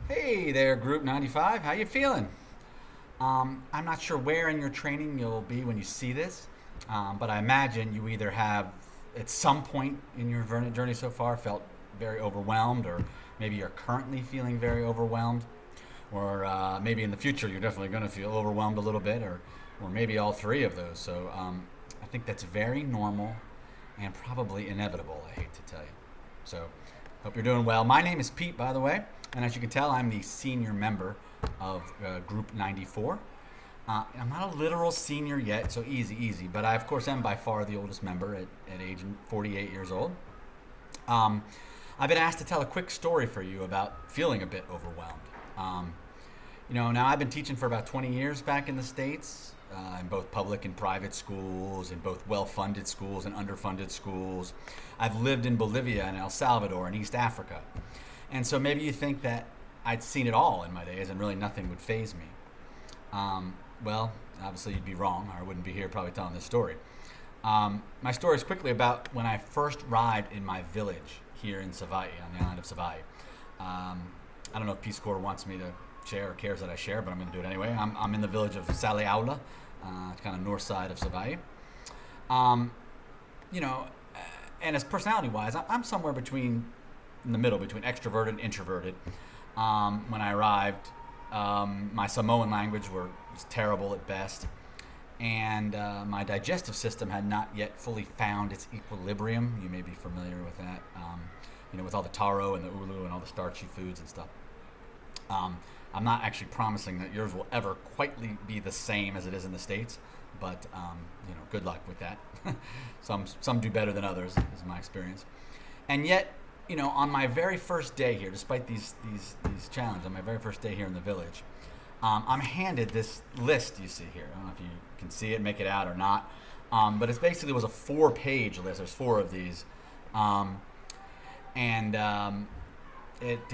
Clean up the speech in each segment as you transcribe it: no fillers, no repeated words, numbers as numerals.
Hey there, Group 95. How you feeling? I'm not sure where in your training you'll be when you see this, but I imagine you either have, at some point in your journey so far, felt very overwhelmed, or maybe you're currently feeling very overwhelmed, or maybe in the future you're definitely going to feel overwhelmed a little bit, or maybe all three of those. So I think that's very normal and probably inevitable, I hate to tell you. So, hope you're doing well. My name is Pete, by the way, and as you can tell, I'm the senior member of Group 94. I'm not a literal senior yet, so easy, easy, but I, of course, am by far the oldest member at age 48 years old. Um, I've been asked to tell a quick story for you about feeling a bit overwhelmed. Um, now I've been teaching for about 20 years back in the States, in both public and private schools, in both well-funded schools and underfunded schools. I've lived in Bolivia and El Salvador and East Africa. And so maybe you think that I'd seen it all in my days and really nothing would faze me. Well, obviously you'd be wrong, or I wouldn't be here probably telling this story. My story is quickly about when I first arrived in my village here in Savai'i, on the island of Savai'i. I don't know if Peace Corps wants me to share or cares that I share, but I'm going to do it anyway. I'm in the village of Saleaula, kind of north side of Savai'i. Um, you know, and as personality-wise, I'm somewhere in the middle, between extroverted and introverted. When I arrived, my Samoan language was terrible at best, and my digestive system had not yet fully found its equilibrium. You may be familiar with that, with all the taro and the ulu and all the starchy foods and stuff. I'm not actually promising that yours will ever quite be the same as it is in the States, but good luck with that. Some do better than others, is my experience. And yet, on my very first day here, despite these challenges, on my very first day here in the village, I'm handed this list you see here. I don't know if you can see it, make it out or not, but it basically was a 4-page list. There's 4 of these, and it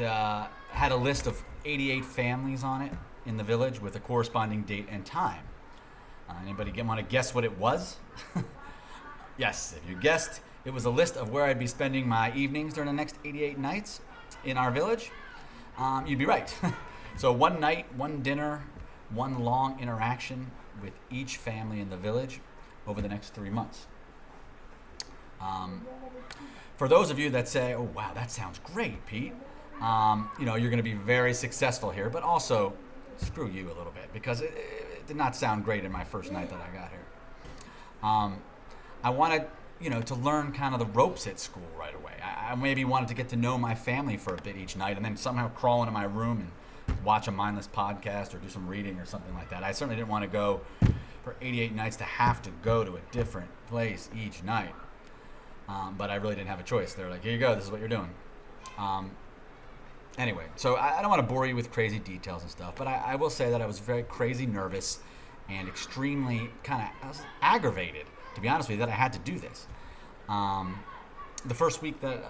had a list of 88 families on it in the village with a corresponding date and time. Anybody want to guess what it was? Yes, if you guessed, it was a list of where I'd be spending my evenings during the next 88 nights in our village. You'd be right. So one night, one dinner, one long interaction with each family in the village over the next 3 months. For those of you that say, "Oh wow, that sounds great, Pete," you're going to be very successful here, but also screw you a little bit, because it did not sound great in my first night that I got here. I wanted, to learn kind of the ropes at school right away. I maybe wanted to get to know my family for a bit each night, and then somehow crawl into my room and watch a mindless podcast or do some reading or something like that. I certainly didn't want to go for 88 nights to have to go to a different place each night. But I really didn't have a choice. They were like, "Here you go, this is what you're doing." Anyway, so I don't want to bore you with crazy details and stuff, but I will say that I was very crazy nervous and extremely I was aggravated, to be honest with you, that I had to do this. The first week that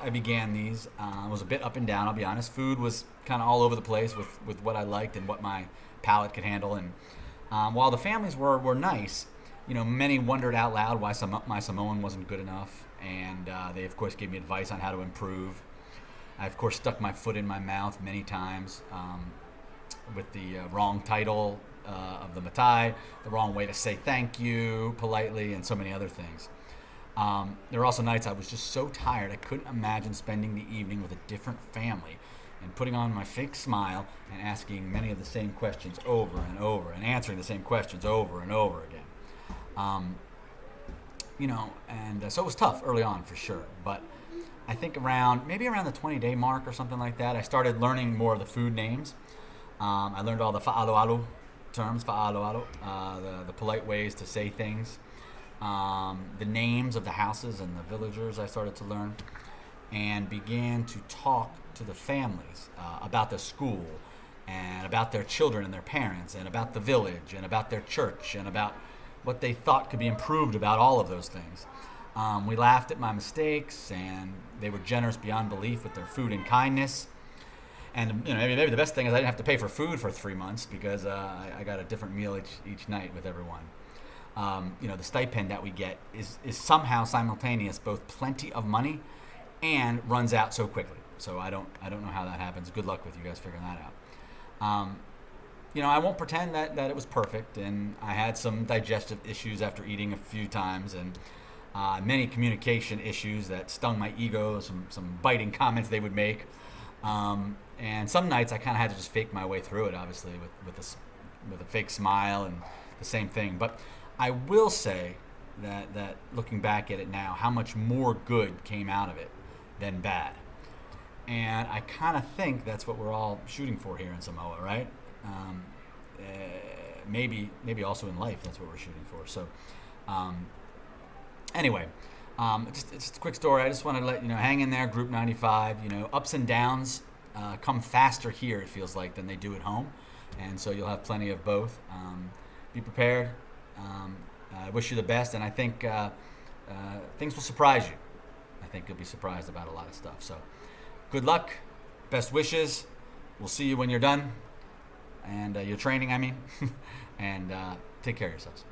I began these was a bit up and down, I'll be honest. Food was kind of all over the place with what I liked and what my palate could handle. And while the families were nice, many wondered out loud why my Samoan wasn't good enough. And they, of course, gave me advice on how to improve. I, of course, stuck my foot in my mouth many times with the wrong title of the matai, the wrong way to say thank you politely, and so many other things. There were also nights I was just so tired I couldn't imagine spending the evening with a different family and putting on my fake smile and asking many of the same questions over and over and answering the same questions over and over again. So it was tough early on for sure, but I think around the 20-day mark or something like that, I started learning more of the food names. I learned all the fa'aloalo terms, the polite ways to say things. The names of the houses and the villagers I started to learn, and began to talk to the families about the school and about their children and their parents and about the village and about their church and about what they thought could be improved about all of those things. We laughed at my mistakes, and they were generous beyond belief with their food and kindness. And maybe the best thing is I didn't have to pay for food for 3 months, because I got a different meal each night with everyone. The stipend that we get is somehow simultaneous, both plenty of money and runs out so quickly. So I don't know how that happens. Good luck with you guys figuring that out. I won't pretend that it was perfect, and I had some digestive issues after eating a few times, and many communication issues that stung my ego, some biting comments they would make. And some nights I kind of had to just fake my way through it, obviously, with a fake smile and the same thing. But I will say that looking back at it now, how much more good came out of it than bad. And I kind of think that's what we're all shooting for here in Samoa, right? Maybe also in life, that's what we're shooting for. So, anyway, just a quick story. I just wanted to let you know, hang in there, Group 95. Ups and downs come faster here, it feels like, than they do at home. And so you'll have plenty of both. Be prepared. I wish you the best, and I think things will surprise you. I think you'll be surprised about a lot of stuff. So, good luck. Best wishes. We'll see you when you're done. And your training, I mean. And take care of yourselves.